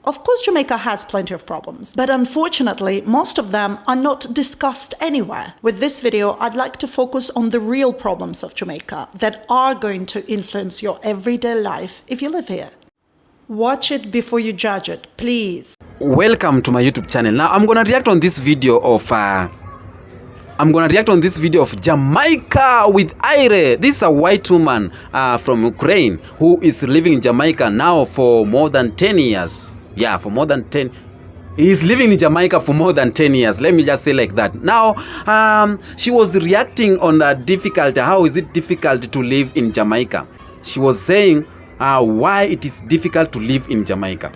Of course, Jamaica has plenty of problems, but unfortunately, most of them are not discussed anywhere. With this video, I'd like to focus on the real problems of Jamaica that are going to influence your everyday life if you live here. Watch it before you judge it, please. Welcome to my YouTube channel. Now, I'm gonna react on this video of Jamaica with Aire. This is a white woman from Ukraine who is living in Jamaica now for more than 10 years. Yeah, for more than 10. He's living in Jamaica for more than 10 years. Let me just say like that. Now, she was reacting on the difficulty. How is it difficult to live in Jamaica? She was saying why it is difficult to live in Jamaica.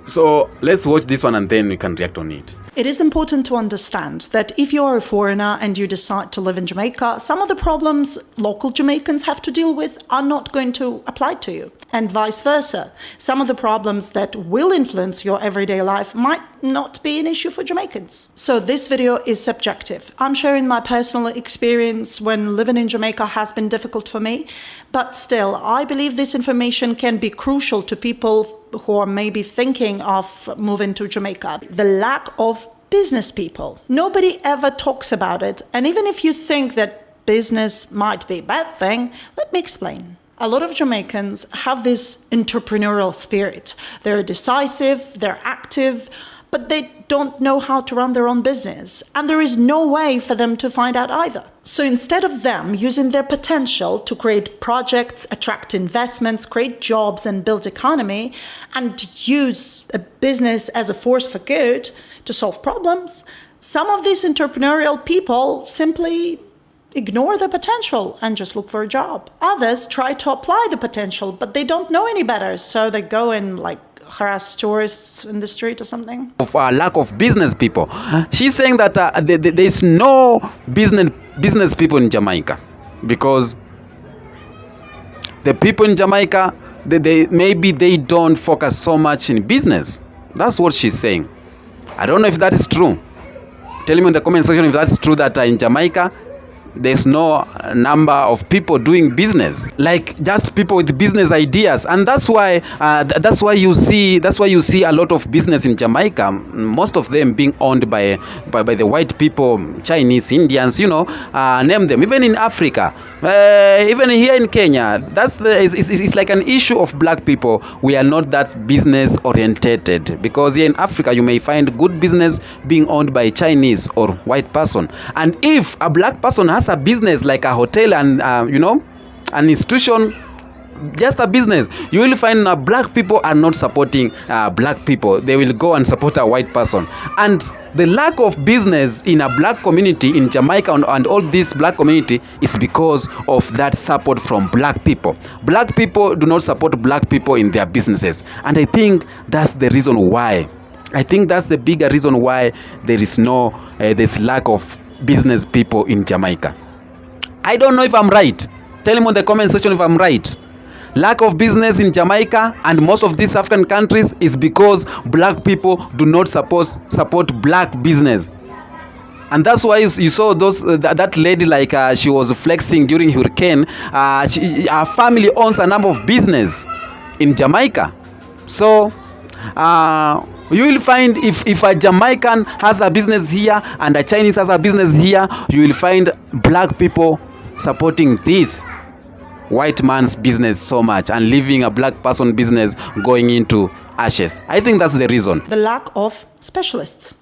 So let's watch this one and then we can react on it. It is important to understand that if you are a foreigner and you decide to live in Jamaica, some of the problems local Jamaicans have to deal with are not going to apply to you, and vice versa. Some of the problems that will influence your everyday life might not be an issue for Jamaicans. So this video is subjective. I'm sharing my personal experience when living in Jamaica has been difficult for me, but still, I believe this information can be crucial to people who are maybe thinking of moving to Jamaica. The lack of business people. Nobody ever talks about it, and even if you think that business might be a bad thing, let me explain. A lot of Jamaicans have this entrepreneurial spirit. They're decisive, they're active, but they don't know how to run their own business, and there is no way for them to find out either. So instead of them using their potential to create projects, attract investments, create jobs, and build economy, and use a business as a force for good to solve problems, some of these entrepreneurial people simply ignore the potential and just look for a job. Others try to apply the potential, but they don't know any better, so they go and harass tourists in the street or something. Of lack of business people. She's saying that there's no business people in Jamaica because the people in Jamaica, maybe they don't focus so much in business. That's what she's saying. I don't know if that is true. Tell me in the comment section if that's true, that in Jamaica there's no number of people doing business, like just people with business ideas. And that's why you see a lot of business in Jamaica, most of them being owned by the white people, Chinese, Indians, name them. Even in Africa, even here in Kenya, it's like an issue of black people. We are not that business orientated, because here in Africa you may find good business being owned by Chinese or white person. And if a black person has a business like a hotel and an institution, just a business, you will find black people are not supporting black people. They will go and support a white person. And the lack of business in a black community in Jamaica and all this black community is because of that support from black people. Black people do not support black people in their businesses, and I think that's the reason why. I think that's the bigger reason why there is this lack of business people in Jamaica. I don't know if I'm right. Tell me in the comment section if I'm right. Lack of business in Jamaica and most of these African countries is because black people do not support black business. And that's why you saw that lady, she was flexing during hurricane. Her family owns a number of business in Jamaica. So you will find if a Jamaican has a business here and a Chinese has a business here, you will find black people supporting this white man's business so much and leaving a black person business going into ashes. I think that's the reason. The lack of specialists.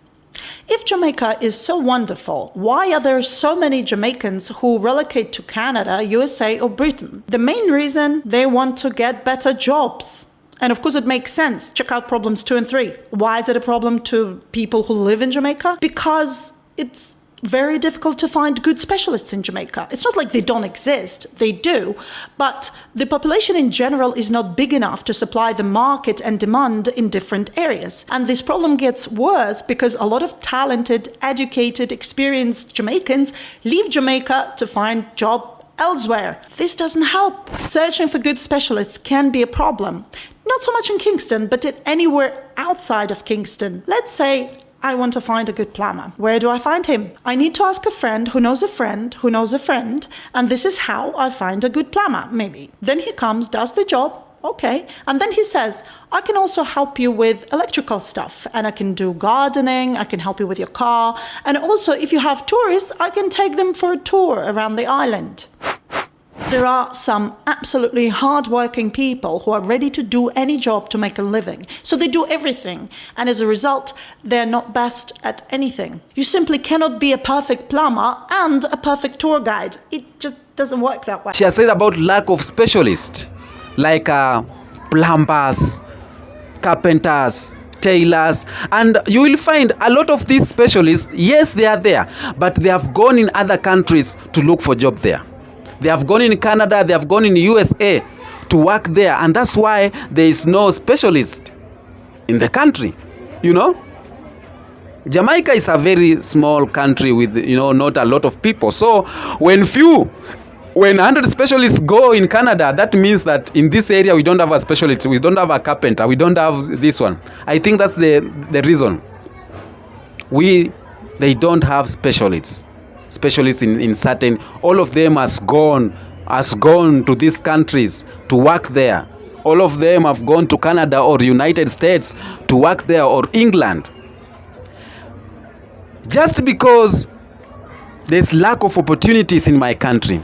If Jamaica is so wonderful, why are there so many Jamaicans who relocate to Canada, USA, or Britain? The main reason, they want to get better jobs. And of course it makes sense. Check out problems 2 and 3. Why is it a problem to people who live in Jamaica? Because it's very difficult to find good specialists in Jamaica. It's not like they don't exist, they do, but the population in general is not big enough to supply the market and demand in different areas. And this problem gets worse because a lot of talented, educated, experienced Jamaicans leave Jamaica to find job elsewhere. This doesn't help. Searching for good specialists can be a problem. Not so much in Kingston, but anywhere outside of Kingston. Let's say I want to find a good plumber. Where do I find him? I need to ask a friend who knows a friend who knows a friend, and this is how I find a good plumber, maybe. Then he comes, does the job, Okay. And then he says, I can also help you with electrical stuff, and I can do gardening, I can help you with your car. And also, if you have tourists, I can take them for a tour around the island. There are some absolutely hardworking people who are ready to do any job to make a living. So they do everything. And as a result, they're not best at anything. You simply cannot be a perfect plumber and a perfect tour guide. It just doesn't work that way. She has said about lack of specialists like plumbers, carpenters, tailors, and you will find a lot of these specialists, yes, they are there, but they have gone in other countries to look for jobs there. They have gone in Canada, they have gone in USA to work there, and that's why there is no specialist in the country, you know. Jamaica is a very small country with, you know, not a lot of people. So when 100 specialists go in Canada, that means that in this area we don't have a specialist, we don't have a carpenter, we don't have this one. I think that's the reason. They don't have specialists in certain, all of them has gone to these countries to work there. All of them have gone to Canada or United States to work there, or England. Just because there's lack of opportunities in my country,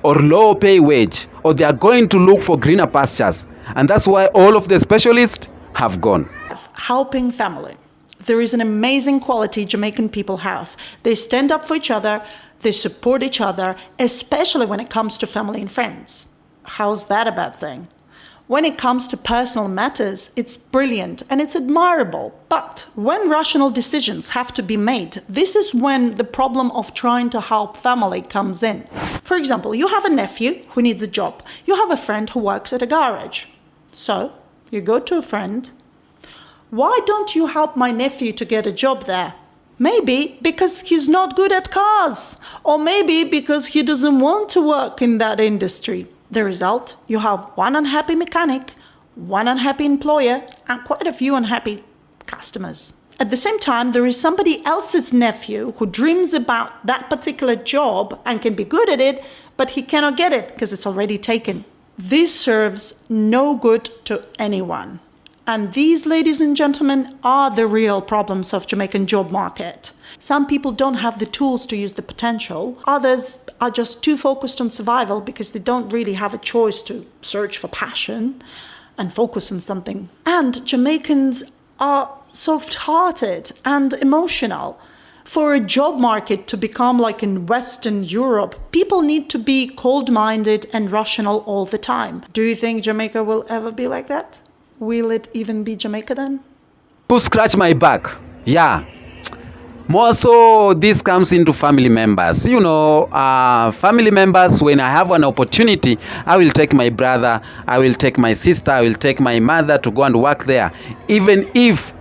or low pay wage, or they are going to look for greener pastures, and that's why all of the specialists have gone. Helping family. There is an amazing quality Jamaican people have. They stand up for each other, they support each other, especially when it comes to family and friends. How's that a bad thing? When it comes to personal matters, it's brilliant and it's admirable. But when rational decisions have to be made, this is when the problem of trying to help family comes in. For example, you have a nephew who needs a job. You have a friend who works at a garage. So, you go to a friend. Why don't you help my nephew to get a job there? Maybe because he's not good at cars. Or maybe because he doesn't want to work in that industry. The result, you have one unhappy mechanic, one unhappy employer, and quite a few unhappy customers. At the same time, there is somebody else's nephew who dreams about that particular job and can be good at it, but he cannot get it because it's already taken. This serves no good to anyone. And these, ladies and gentlemen, are the real problems of Jamaican job market. Some people don't have the tools to use the potential. Others are just too focused on survival because they don't really have a choice to search for passion and focus on something. And Jamaicans are soft-hearted and emotional. For a job market to become like in Western Europe, people need to be cold-minded and rational all the time. Do you think Jamaica will ever be like that? Will it even be Jamaica then? To scratch my back, yeah. More so, this comes into family members. You know, family members, when I have an opportunity, I will take my brother, I will take my sister, I will take my mother to go and work there. Even if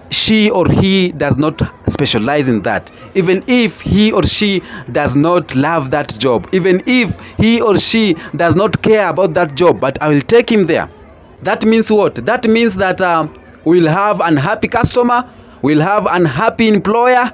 she or he does not specialize in that, even if he or she does not love that job, even if he or she does not care about that job, but I will take him there. That means what? That means that we'll have unhappy customer, we'll have unhappy employee.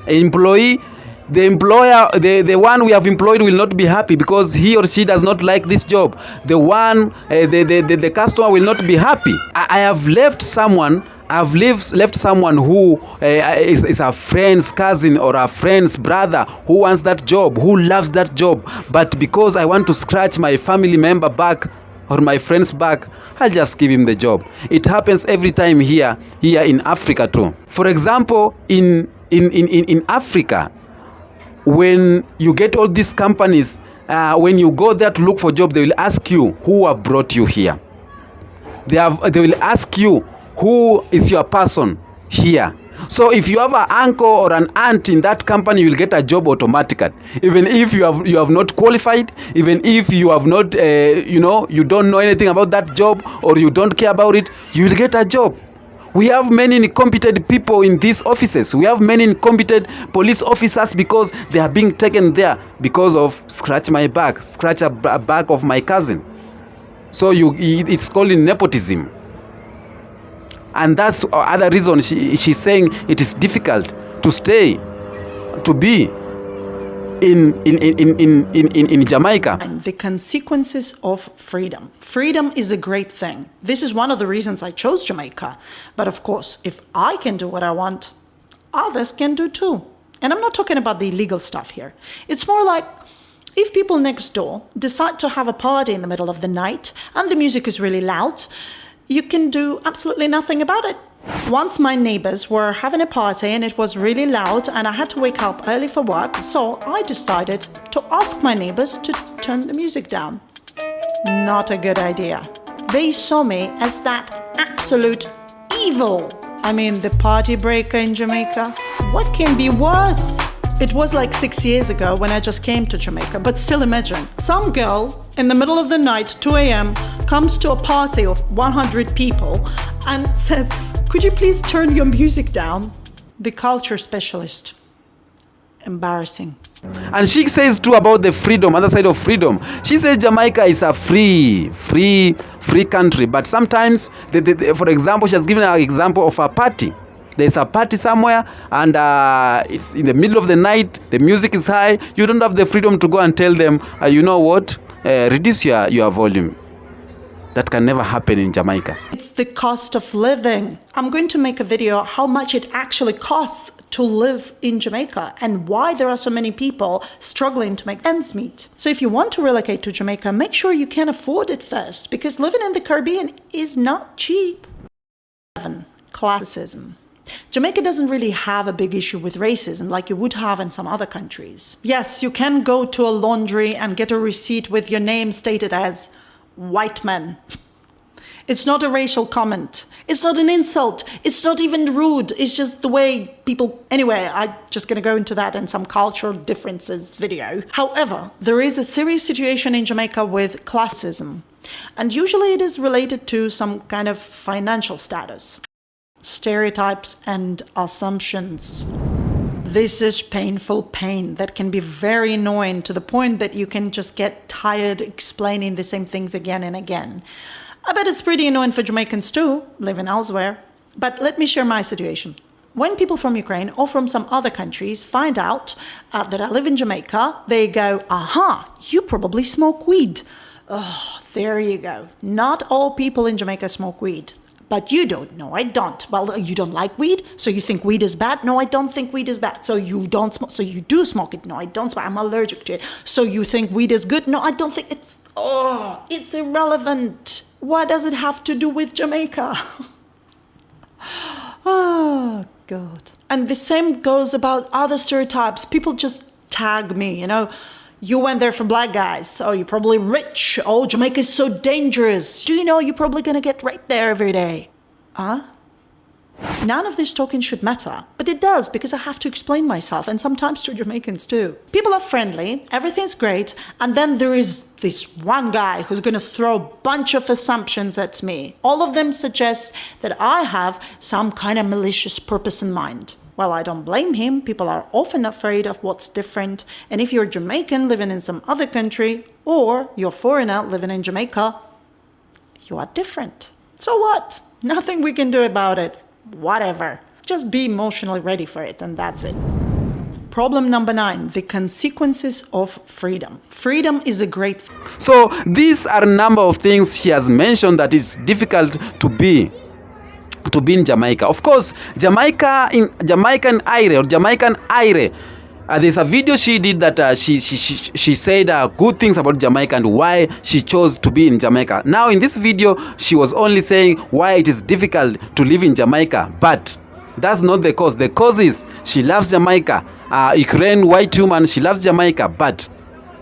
The employer, the one we have employed will not be happy because he or she does not like this job. The customer will not be happy. I have left someone. I've left someone who is a friend's cousin or a friend's brother who wants that job, who loves that job. But because I want to scratch my family member back or my friend's back, I'll just give him the job. It happens every time here in Africa too. For example, in Africa, when you get all these companies, when you go there to look for a job, they will ask you who have brought you here. They will ask you who is your person here. So if you have an uncle or an aunt in that company, you will get a job automatically. Even if you have not qualified, even if you have not, you don't know anything about that job or you don't care about it, you will get a job. We have many incompetent people in these offices. We have many incompetent police officers because they are being taken there because of scratch my back, scratch a back of my cousin. So it's called nepotism. And that's other reason she's saying it is difficult to stay, to be in Jamaica. And the consequences of freedom. Freedom is a great thing. This is one of the reasons I chose Jamaica. But of course, if I can do what I want, others can do too. And I'm not talking about the illegal stuff here. It's more like if people next door decide to have a party in the middle of the night and the music is really loud, you can do absolutely nothing about it. Once my neighbors were having a party and it was really loud and I had to wake up early for work, so I decided to ask my neighbors to turn the music down. Not a good idea. They saw me as that absolute evil. I mean, the party breaker in Jamaica. What can be worse? It was like 6 years ago when I just came to Jamaica, but still imagine. Some girl in the middle of the night, 2 a.m., comes to a party of 100 people and says, "Could you please turn your music down?" The culture specialist. Embarrassing. And she says too about the freedom, other side of freedom. She says Jamaica is a free country. But sometimes, for example, she has given an example of a party. There's a party somewhere and it's in the middle of the night, the music is high. You don't have the freedom to go and tell them, you know what, reduce your volume. That can never happen in Jamaica. It's the cost of living. I'm going to make a video how much it actually costs to live in Jamaica and why there are so many people struggling to make ends meet. So if you want to relocate to Jamaica, make sure you can afford it first, because living in the Caribbean is not cheap. 7. Classism. Jamaica doesn't really have a big issue with racism like you would have in some other countries. Yes, you can go to a laundry and get a receipt with your name stated as white man. It's not a racial comment. It's not an insult. It's not even rude. It's just the way people... Anyway, I'm just going to go into that in some cultural differences video. However, there is a serious situation in Jamaica with classism. And usually it is related to some kind of financial status. Stereotypes and assumptions. This is painful pain that can be very annoying to the point that you can just get tired explaining the same things again and again. I bet it's pretty annoying for Jamaicans too, living elsewhere. But let me share my situation. When people from Ukraine or from some other countries find out that I live in Jamaica, they go, "Aha, you probably smoke weed." Oh, there you go. Not all people in Jamaica smoke weed. But you don't. No, I don't. Well, you don't like weed, so you think weed is bad? No, I don't think weed is bad. So you don't smoke. So you do smoke it? No, I don't smoke. I'm allergic to it. So you think weed is good? No, I don't think it's... Oh, it's irrelevant. What does it have to do with Jamaica? Oh, God. And the same goes about other stereotypes. People just tag me, you know. You went there for black guys. Oh, you're probably rich. Oh, Jamaica is so dangerous. Do you know you're probably going to get raped there every day? Huh? None of this talking should matter. But it does, because I have to explain myself, and sometimes to Jamaicans too. People are friendly, everything's great, and then there is this one guy who's going to throw a bunch of assumptions at me. All of them suggest that I have some kind of malicious purpose in mind. Well, I don't blame him. People are often afraid of what's different. And if you're Jamaican living in some other country, or you're a foreigner living in Jamaica, you are different. So what? Nothing we can do about it. Whatever. Just be emotionally ready for it, and that's it. Problem number 9, the consequences of freedom. Freedom is a great thing. So these are a number of things he has mentioned that is difficult to be in Jamaica. Of course, Jamaican Ire. There's a video she did that she said good things about Jamaica and why she chose to be in Jamaica. Now in this video, she was only saying why it is difficult to live in Jamaica, but that's not the cause. The cause is she loves Jamaica. Ukraine white woman, she loves Jamaica, but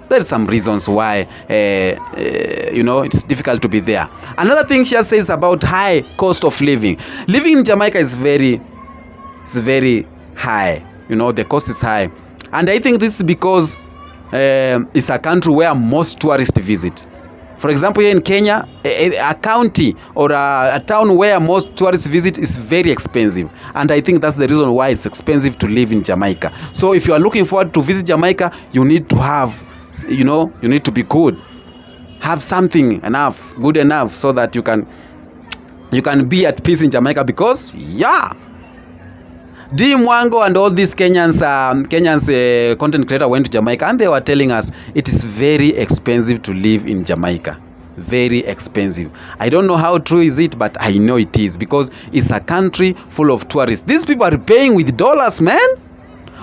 there are some reasons why it's difficult to be there. Another thing she says about high cost of living. Living in Jamaica is very high. The cost is high. And I think this is because it's a country where most tourists visit. For example, here in Kenya, a county or a town where most tourists visit is very expensive. And I think that's the reason why it's expensive to live in Jamaica. So if you are looking forward to visit Jamaica, you need to have, you need to be good. Have something good enough so that you can be at peace in Jamaica, because D Mwango and all these Kenyans content creator went to Jamaica, and they were telling us it is very expensive to live in Jamaica. Very expensive. I don't know how true is it, but I know it is, because it's a country full of tourists. These people are paying with dollars, man.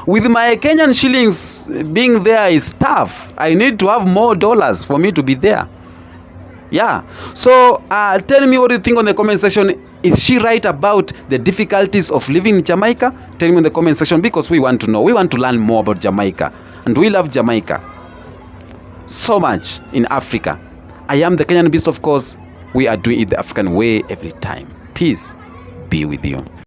With my Kenyan shillings, being there is tough. I need to have more dollars for me to be there. Yeah. So tell me what you think on the comment section. Is she right about the difficulties of living in Jamaica? Tell me in the comment section, because we want to know. We want to learn more about Jamaica. And we love Jamaica so much in Africa. I am the Kenyan Beast, of course. We are doing it the African way every time. Peace be with you.